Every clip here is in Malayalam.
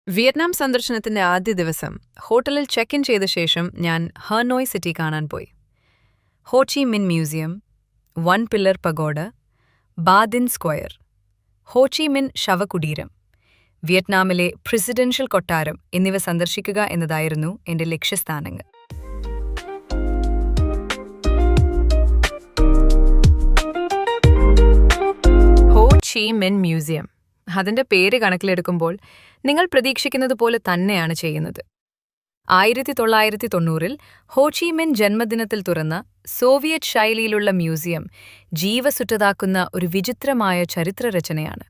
വിയറ്റ്നാം സന്ദർശനത്തിന്റെ ആദ്യ ദിവസം ഹോട്ടലിൽ ചെക്ക് ഇൻ ചെയ്ത ശേഷം ഞാൻ ഹനോയ് സിറ്റി കാണാൻ പോയി. ഹോ ചി മിൻ മ്യൂസിയം, വൺ പില്ലർ പഗോഡ, ബാ ദിൻ സ്ക്വയർ, ഹോ ചി മിൻ ശവകുടീരം, വിയറ്റ്നാമിലെ പ്രസിഡൻഷ്യൽ കൊട്ടാരം എന്നിവ സന്ദർശിക്കുക എന്നതായിരുന്നു എന്റെ ലക്ഷ്യസ്ഥാനങ്ങൾ. ഹോ ചി മിൻ മ്യൂസിയം, അതിന്റെ പേര് കണക്കിലെടുക്കുമ്പോൾ നിങ്ങൾ പ്രതീക്ഷിക്കുന്നത് പോലെ തന്നെയാണ് ചെയ്യുന്നത്. 1990-ൽ ഹോ ചി മിൻ ജന്മദിനത്തിൽ തുറന്ന സോവിയറ്റ് ശൈലിയിലുള്ള മ്യൂസിയം ജീവസുറ്റതാക്കുന്ന ഒരു വിചിത്രമായ ചരിത്രരചനയാണ്.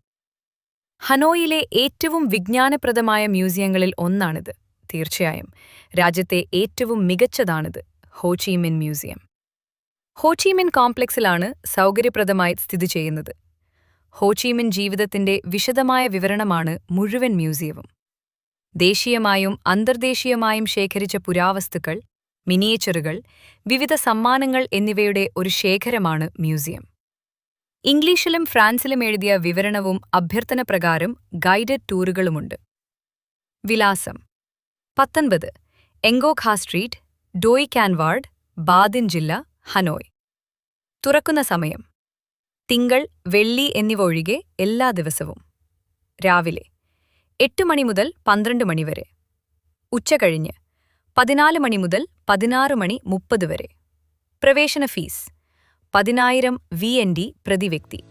ഹനോയിലെ ഏറ്റവും വിജ്ഞാനപ്രദമായ മ്യൂസിയങ്ങളിൽ ഒന്നാണിത്. തീർച്ചയായും രാജ്യത്തെ ഏറ്റവും മികച്ചതാണിത് ഹോ ചി മിൻ മ്യൂസിയം. ഹോ ചി മിൻ കോംപ്ലക്സിലാണ് സൗകര്യപ്രദമായി സ്ഥിതി ചെയ്യുന്നത്. ഹോ ചി മിൻ ജീവിതത്തിന്റെ വിശദമായ വിവരണമാണ് മുഴുവൻ മ്യൂസിയവും. ദേശീയമായും അന്തർദേശീയമായും ശേഖരിച്ച പുരാവസ്തുക്കൾ, മിനിയേച്ചറുകൾ, വിവിധ സമ്മാനങ്ങൾ എന്നിവയുടെ ഒരു ശേഖരമാണ് മ്യൂസിയം. ഇംഗ്ലീഷിലും ഫ്രാൻസിലും എഴുതിയ വിവരണവും അഭ്യർത്ഥനപ്രകാരം ഗൈഡഡ് ടൂറുകളുമുണ്ട്. വിലാസം: 19 എംഗോ ഖാ സ്ട്രീറ്റ്, ഡോയ് ക്യാൻ വാർഡ്, ബാ ദിൻ ജില്ല, ഹനോയ്. തുറക്കുന്ന സമയം: തിങ്കൾ, വെള്ളി എന്നിവ ഒഴികെ എല്ലാ ദിവസവും. രാവിലെ 8 മണി മുതൽ 12 മണി വരെ. ഉച്ചകഴിഞ്ഞ് 14 മണി മുതൽ 16:30 വരെ. പ്രവേശന ഫീസ് 10,000 VND പ്രതി വ്യക്തി.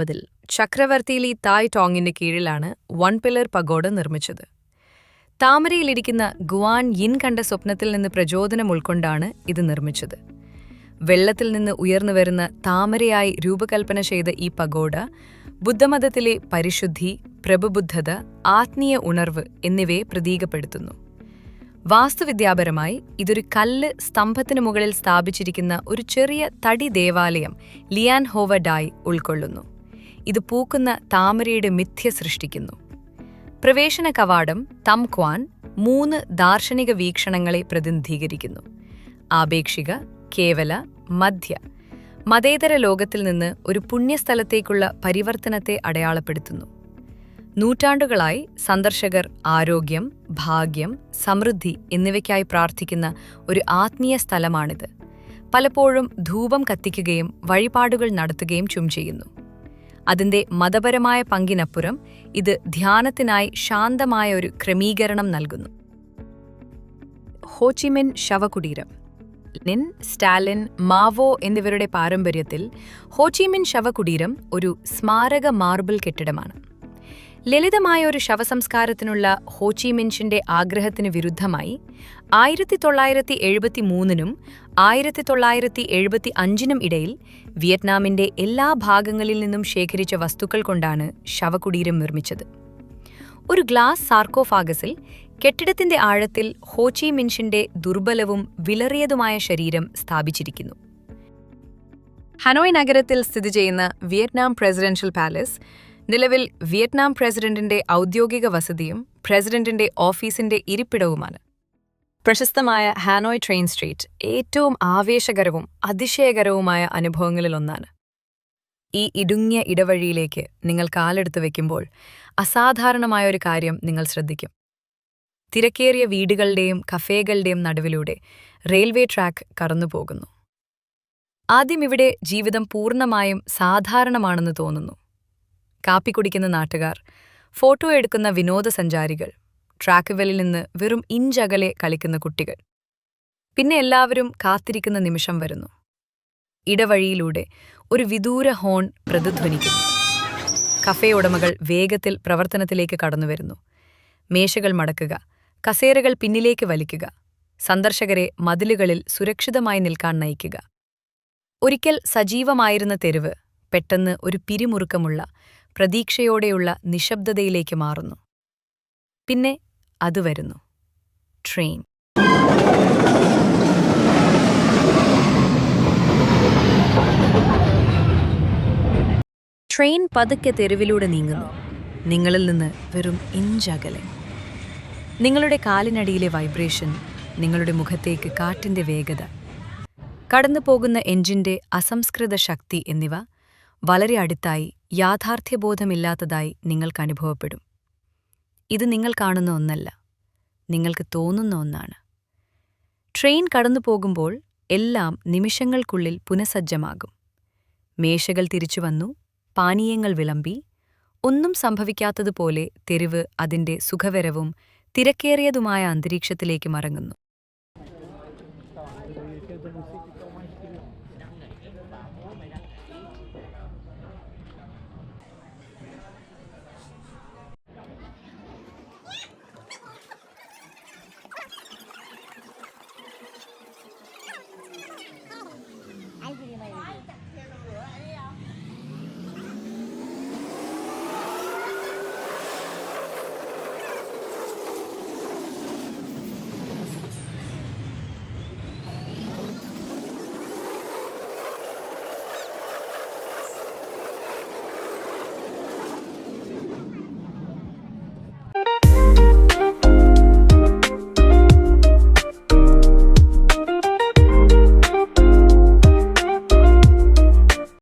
ൽ ചക്രവർത്തി തായ് ടോങ്ങിന്റെ കീഴിലാണ് വൺ പില്ലർ പഗോഡ നിർമ്മിച്ചത്. താമരയിലിരിക്കുന്ന ഗുവാൻ യിൻ കണ്ട സ്വപ്നത്തിൽ നിന്ന് പ്രചോദനം ഉൾക്കൊണ്ടാണ് ഇത് നിർമ്മിച്ചത്. വെള്ളത്തിൽ നിന്ന് ഉയർന്നുവരുന്ന താമരയായി രൂപകൽപ്പന ചെയ്ത ഈ പഗോഡ ബുദ്ധമതത്തിലെ പരിശുദ്ധി, പ്രബുദ്ധത, ആത്മീയ ഉണർവ് എന്നിവയെ പ്രതീകപ്പെടുത്തുന്നു. വാസ്തുവിദ്യാപരമായി ഇതൊരു കല്ല് സ്തംഭത്തിനു മുകളിൽ സ്ഥാപിച്ചിരിക്കുന്ന ഒരു ചെറിയ തടി ദേവാലയം ലിയാൻ ഹോവ ഡായ് ഉൾക്കൊള്ളുന്നു. ഇത് പൂക്കുന്ന താമരയുടെ മിഥ്യ സൃഷ്ടിക്കുന്നു. പ്രവേശന കവാടം തം ക്വാൻ 3 ദാർശനിക വീക്ഷണങ്ങളെ പ്രതിനിധീകരിക്കുന്നു: ആപേക്ഷിക, കേവല, മധ്യ. മതേതര ലോകത്തിൽ നിന്ന് ഒരു പുണ്യസ്ഥലത്തേക്കുള്ള പരിവർത്തനത്തെ അടയാളപ്പെടുത്തുന്നു. നൂറ്റാണ്ടുകളായി സന്ദർശകർ ആരോഗ്യം, ഭാഗ്യം, സമൃദ്ധി എന്നിവയ്ക്കായി പ്രാർത്ഥിക്കുന്ന ഒരു ആത്മീയ സ്ഥലമാണിത്. പലപ്പോഴും ധൂപം കത്തിക്കുകയും വഴിപാടുകൾ നടത്തുകയും ചെയ്യുന്നു. അതിന്റെ മതപരമായ പങ്കിനപ്പുറം ഇത് ധ്യാനത്തിനായി ശാന്തമായ ഒരു ക്രമീകരണം നൽകുന്നു. ഹോച്ചിമിൻ ശവകുടീരം. ലെനിൻ, സ്റ്റാലിൻ, മാവോ എന്നിവരുടെ പാരമ്പര്യത്തിൽ ഹോച്ചിമിൻ ശവകുടീരം ഒരു സ്മാരക മാർബിൾ കെട്ടിടമാണ്. ലളിതമായ ഒരു ശവസംസ്കാരത്തിനുള്ള ഹോച്ചിമിൻഷിന്റെ ആഗ്രഹത്തിന് വിരുദ്ധമായി 1973നും 1975നും ഇടയിൽ വിയറ്റ്നാമിന്റെ എല്ലാ ഭാഗങ്ങളിൽ നിന്നും ശേഖരിച്ച വസ്തുക്കൾ കൊണ്ടാണ് ശവകുടീരം നിർമ്മിച്ചത്. ഒരു ഗ്ലാസ് സാർക്കോഫാഗസിൽ കെട്ടിടത്തിന്റെ ആഴത്തിൽ ഹോച്ചിമിൻഷിന്റെ ദുർബലവും വിലറിയതുമായ ശരീരം സ്ഥാപിച്ചിരിക്കുന്നു. ഹനോയ് നഗരത്തിൽ സ്ഥിതി ചെയ്യുന്ന വിയറ്റ്നാം പ്രസിഡൻഷ്യൽ പാലസ് നിലവിൽ വിയറ്റ്നാം പ്രസിഡന്റിന്റെ ഔദ്യോഗിക വസതിയും പ്രസിഡന്റിന്റെ ഓഫീസിന്റെ ഇരിപ്പിടവുമാണ്. പ്രശസ്തമായ ഹാനോയ് ട്രെയിൻ സ്ട്രീറ്റ് ഏറ്റവും ആവേശകരവും അതിശയകരവുമായ അനുഭവങ്ങളിലൊന്നാണ്. ഈ ഇടുങ്ങിയ ഇടവഴിയിലേക്ക് നിങ്ങൾ കാലെടുത്ത് വയ്ക്കുമ്പോൾ അസാധാരണമായ ഒരു കാര്യം നിങ്ങൾ ശ്രദ്ധിക്കും. തിരക്കേറിയ വീടുകളുടെയും കഫേകളുടെയും നടുവിലൂടെ റെയിൽവേ ട്രാക്ക് കടന്നുപോകുന്നു. ആദ്യം ഇവിടെ ജീവിതം പൂർണ്ണമായും സാധാരണമാണെന്ന് തോന്നുന്നു. കാപ്പി കുടിക്കുന്ന നാട്ടുകാർ, ഫോട്ടോ എടുക്കുന്ന വിനോദസഞ്ചാരികൾ, ട്രാക്കുകളിൽ നിന്ന് വെറും ഇഞ്ചകലെ കളിക്കുന്ന കുട്ടികൾ. പിന്നെ എല്ലാവരും കാത്തിരിക്കുന്ന നിമിഷം വരുന്നു. ഇടവഴിയിലൂടെ ഒരു വിദൂര ഹോൺ പ്രതിധ്വനിക്കുന്നു. കഫേ ഉടമകൾ വേഗത്തിൽ പ്രവർത്തനത്തിലേക്ക് കടന്നുവരുന്നു. മേശകൾ മടക്കുക, കസേരകൾ പിന്നിലേക്ക് വലിക്കുക, സന്ദർശകരെ മതിലുകളിൽ സുരക്ഷിതമായി നിൽക്കാൻ നയിക്കുക. ഒരിക്കൽ സജീവമായിരുന്ന തെരുവ് പെട്ടെന്ന് ഒരു പിരിമുറുക്കമുള്ള, പ്രതീക്ഷയോടെയുള്ള നിശബ്ദതയിലേക്ക് മാറുന്നു. പിന്നെ അത് വരുന്നു, ട്രെയിൻ. ട്രെയിൻ പതുക്കെ തെരുവിലൂടെ നീങ്ങുന്നു, നിങ്ങളിൽ നിന്ന് വെറും ഇഞ്ചകലെ. നിങ്ങളുടെ കാലിനടിയിലെ വൈബ്രേഷൻ, നിങ്ങളുടെ മുഖത്തേക്ക് കാറ്റിന്റെ വേഗത, കടന്നുപോകുന്ന എഞ്ചിന്റെ അസംസ്കൃത ശക്തി എന്നിവ വളരെ അടുത്തായി, യാഥാർത്ഥ്യബോധമില്ലാത്തതായി നിങ്ങൾക്ക് അനുഭവപ്പെടും. ഇത് നിങ്ങൾ കാണുന്ന ഒന്നല്ല, നിങ്ങൾക്ക് തോന്നുന്ന ഒന്നാണ്. ട്രെയിൻ കടന്നുപോകുമ്പോൾ എല്ലാം നിമിഷങ്ങൾക്കുള്ളിൽ പുനഃസജ്ജമാകും. മേശകൾ തിരിച്ചുവന്നു, പാനീയങ്ങൾ വിളമ്പി, ഒന്നും സംഭവിക്കാത്തതുപോലെ തെരുവ് അതിന്റെ സുഖകരവും തിരക്കേറിയതുമായ അന്തരീക്ഷത്തിലേക്ക് മടങ്ങുന്നു.